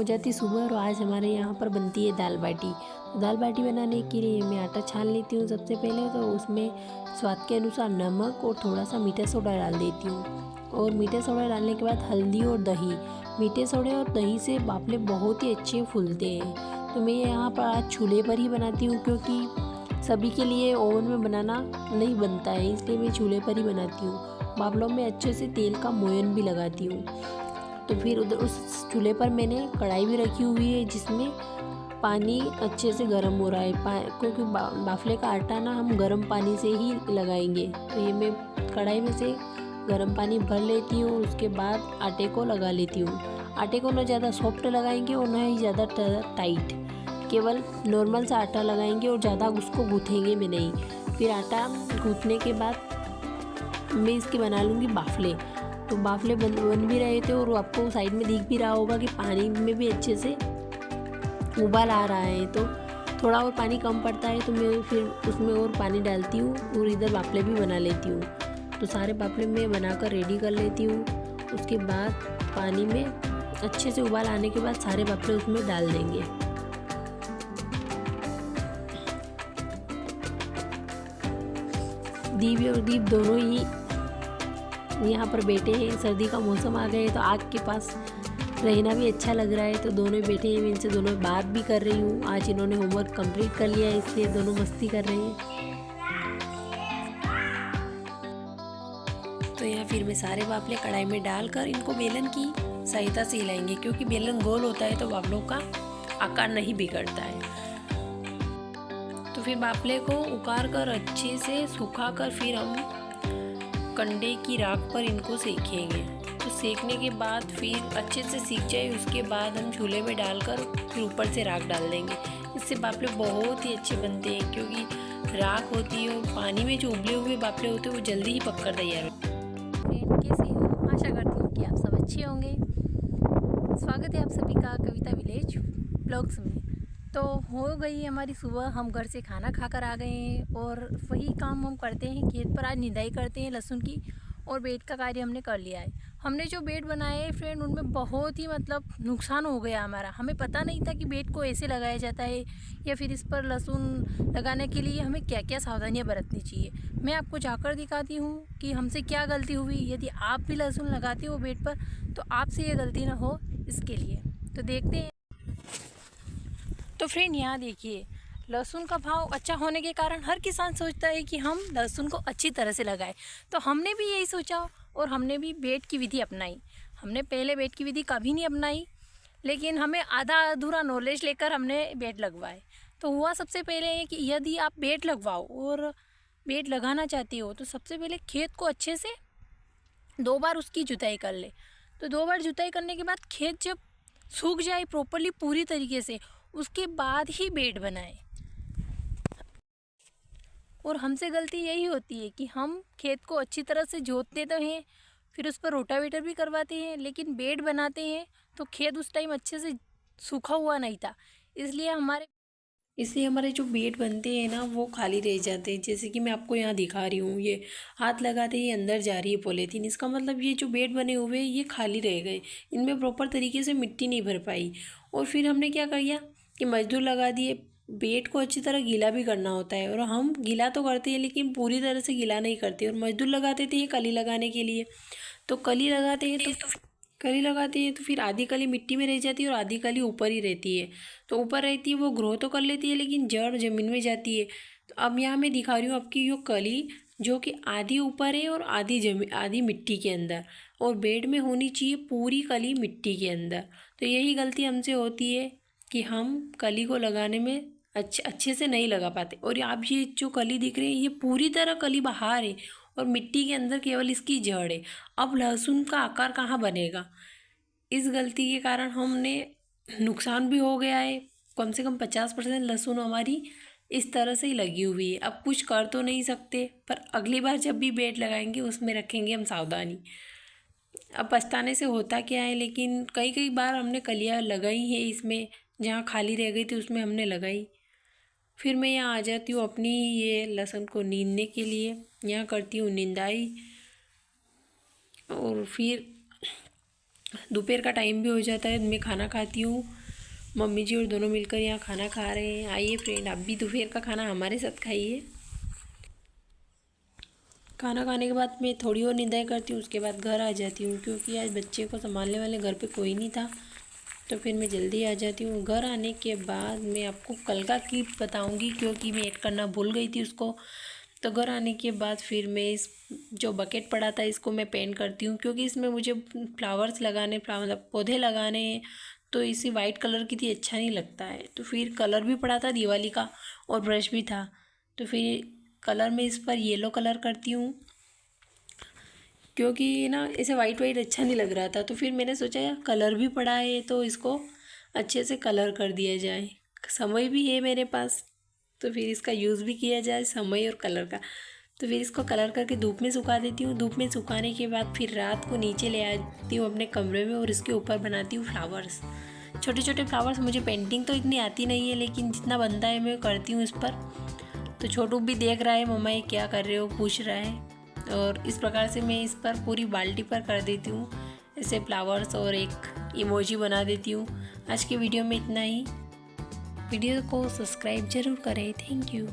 जाती सुबह और आज हमारे यहाँ पर बनती है दाल बाटी। दाल बाटी बनाने के लिए मैं आटा छान लेती हूँ सबसे पहले, तो उसमें स्वाद के अनुसार नमक और थोड़ा सा मीठा सोडा डाल देती हूँ। और मीठा सोडा डालने के बाद हल्दी और दही। मीठे सोडे और दही से बाफले बहुत ही अच्छे फूलते हैं। तो मैं यहाँ पर आज चूल्हे पर ही बनाती हूँ, क्योंकि सभी के लिए ओवन में बनाना नहीं बनता है, इसलिए मैं चूल्हे पर ही बनाती हूँ। बाफलों में अच्छे से तेल का मोयन भी लगाती हूँ। तो फिर उधर उस चूल्हे पर मैंने कढ़ाई भी रखी हुई है, जिसमें पानी अच्छे से गर्म हो रहा है, क्योंकि बाफले का आटा ना हम गर्म पानी से ही लगाएंगे। तो ये मैं कढ़ाई में से गर्म पानी भर लेती हूँ, उसके बाद आटे को लगा लेती हूँ। आटे को ना ज़्यादा सॉफ्ट लगाएंगे और ना ही ज़्यादा टाइट, केवल नॉर्मल सा आटा लगाएंगे और ज़्यादा उसको गूँथेंगे में नहीं। फिर आटा गूँथने के बाद मैं इसके बना लूँगी बाफले। तो बाफले बन भी रहे थे और आपको साइड में दिख भी रहा होगा कि पानी में भी अच्छे से उबाल आ रहा है। तो थोड़ा और पानी कम पड़ता है, तो मैं फिर उसमें और पानी डालती हूँ और इधर बाफले भी बना लेती हूँ। तो सारे बाफले मैं बनाकर रेडी कर लेती हूँ। उसके बाद पानी में अच्छे से उबाल आने के बाद सारे बाफले उसमें डाल देंगे। दीप और दीप दोनों ही यहाँ पर बैठे हैं। सर्दी का मौसम आ गया है तो आग के पास रहना भी अच्छा लग रहा है। तो दोनों बैठे हैं, मैं इनसे दोनों बात भी कर रही हूँ। आज इन्होंने होमवर्क कंप्लीट कर लिया है, इसलिए दोनों मस्ती कर रहे हैं। तो यहाँ फिर मैं सारे बाफले कढ़ाई में डालकर इनको बेलन की सहायता से हिलाएंगे, क्योंकि बेलन गोल होता है तो बाफलों का आकार नहीं बिगड़ता है। तो फिर बाफले को उकार कर अच्छे से सुखा कर फिर हम कंडे की राख पर इनको सेकेंगे। तो सेकने के बाद फिर अच्छे से सीख जाए, उसके बाद हम चूल्हे में डालकर फिर ऊपर से राख डाल देंगे। इससे बाफले बहुत ही अच्छे बनते हैं, क्योंकि राख होती है और पानी में जो उबले हुए बाफले होते हैं वो जल्दी ही पककर तैयार होते हैं। फ्रेंड कैसे हो? आशा करती हूँ कि आप सब अच्छे होंगे। स्वागत है आप सभी का कविता विलेज ब्लॉग्स में। तो हो गई हमारी सुबह, हम घर से खाना खाकर आ गए हैं और वही काम हम करते हैं। खेत पर आज निदाई करते हैं लहसुन की, और बेड का कार्य हमने कर लिया है। हमने जो बेड बनाए हैं फ्रेंड, उनमें बहुत ही नुकसान हो गया हमारा। हमें पता नहीं था कि बेड को ऐसे लगाया जाता है, या फिर इस पर लहसुन लगाने के लिए हमें क्या क्या सावधानियां बरतनी चाहिए। मैं आपको जाकर दिखाती हूँ कि हमसे क्या गलती हुई। यदि आप भी लहसुन लगाते हो बेड पर तो आपसे ये गलती ना हो, इसके लिए तो देखते हैं। तो फ्रेंड यहाँ देखिए, लहसुन का भाव अच्छा होने के कारण हर किसान सोचता है कि हम लहसुन को अच्छी तरह से लगाएं। तो हमने भी यही सोचा और हमने भी बेड की विधि अपनाई। हमने पहले बेड की विधि कभी नहीं अपनाई, लेकिन हमें आधा अधूरा नॉलेज लेकर हमने बेड लगवाए। तो हुआ सबसे पहले है कि यदि आप बेड लगवाओ और बेड लगाना चाहती हो तो सबसे पहले खेत को अच्छे से 2 बार उसकी जुताई कर ले। तो 2 बार जुताई करने के बाद खेत जब सूख जाए प्रॉपरली पूरी तरीके से, उसके बाद ही बेड बनाए। और हमसे गलती यही होती है कि हम खेत को अच्छी तरह से जोतते तो हैं, फिर उस पर रोटावेटर भी करवाते हैं, लेकिन बेड बनाते हैं तो खेत उस टाइम अच्छे से सूखा हुआ नहीं था, इसलिए हमारे जो बेड बनते हैं ना वो खाली रह जाते हैं। जैसे कि मैं आपको यहाँ दिखा रही हूँ, ये हाथ लगाते ही अंदर जा रही है पॉलीथीन। इसका मतलब ये जो बेड बने हुए ये खाली रह गए, इनमें प्रॉपर तरीके से मिट्टी नहीं भर पाई। और फिर हमने क्या किया कि मजदूर लगा दिए। बेड को अच्छी तरह गीला भी करना होता है, और हम गीला तो करते हैं लेकिन पूरी तरह से गीला नहीं करते। और मजदूर लगाते थे ये कली लगाने के लिए। तो कली लगाते हैं तो फिर आधी कली मिट्टी में रह जाती है और आधी कली ऊपर ही रहती है। तो ऊपर रहती है वो ग्रो तो कर लेती है, लेकिन जड़ ज़मीन में जाती है। तो अब यहाँ मैं दिखा रही हूँ आपकी यो कली, जो कि आधी ऊपर है और आधी मिट्टी के अंदर। और बेड में होनी चाहिए पूरी कली मिट्टी के अंदर। तो यही गलती हमसे होती है कि हम कली को लगाने में अच्छे से नहीं लगा पाते। और आप ये जो कली दिख रही है ये पूरी तरह कली बाहर है और मिट्टी के अंदर केवल इसकी जड़ है। अब लहसुन का आकार कहाँ बनेगा? इस गलती के कारण हमने नुकसान भी हो गया है। कम से कम 50% लहसुन हमारी इस तरह से ही लगी हुई है। अब कुछ कर तो नहीं सकते, पर अगली बार जब भी बेड लगाएंगे उसमें रखेंगे हम सावधानी। अब पछताने से होता क्या है, लेकिन कई कई बार हमने कलियाँ लगाई है इसमें, जहाँ खाली रह गई थी उसमें हमने लगाई। फिर मैं यहाँ आ जाती हूँ अपनी ये लहसुन को नींदने के लिए। यहाँ करती हूँ निंदाई, और फिर दोपहर का टाइम भी हो जाता है, मैं खाना खाती हूँ। मम्मी जी और दोनों मिलकर यहाँ खाना खा रहे हैं। आइए फ्रेंड, आप भी दोपहर का खाना हमारे साथ खाइए। खाना खाने के बाद मैं थोड़ी और निदाई करती हूँ, उसके बाद घर आ जाती हूँ, क्योंकि आज बच्चे को संभालने वाले घर पे कोई नहीं था, तो फिर मैं जल्दी आ जाती हूँ। घर आने के बाद मैं आपको कल का क्लिप बताऊँगी, क्योंकि मैं ऐड करना भूल गई थी उसको। तो घर आने के बाद फिर मैं इस जो बकेट पड़ा था इसको मैं पेंट करती हूँ, क्योंकि इसमें मुझे फ्लावर्स लगाने, मतलब पौधे लगाने हैं, तो इसी वाइट कलर की थी, अच्छा नहीं लगता है। तो फिर कलर भी पड़ा था दिवाली का और ब्रश भी था, तो फिर कलर में इस पर येलो कलर करती हूँ, क्योंकि ना इसे वाइट वाइट अच्छा नहीं लग रहा था। तो फिर मैंने सोचा यार कलर भी पड़ा है तो इसको अच्छे से कलर कर दिया जाए, समय भी है मेरे पास, तो फिर इसका यूज़ भी किया जाए, समय और कलर का। तो फिर इसको कलर करके धूप में सुखा देती हूँ। धूप में सुखाने के बाद फिर रात को नीचे ले आती हूँ अपने कमरे में, और इसके ऊपर बनाती हूँ फ्लावर्स, छोटे छोटे फ्लावर्स। मुझे पेंटिंग तो इतनी आती नहीं है, लेकिन जितना बनता है मैं करती हूँ इस पर। तो छोटू भी देख रहा है, मम्मा ये क्या कर रहे हो, पूछ रहा है, और इस प्रकार से मैं इस पर पूरी बाल्टी पर कर देती हूँ ऐसे फ्लावर्स, और एक इमोजी बना देती हूँ। आज की वीडियो में इतना ही। वीडियो को सब्सक्राइब ज़रूर करें। Thank you.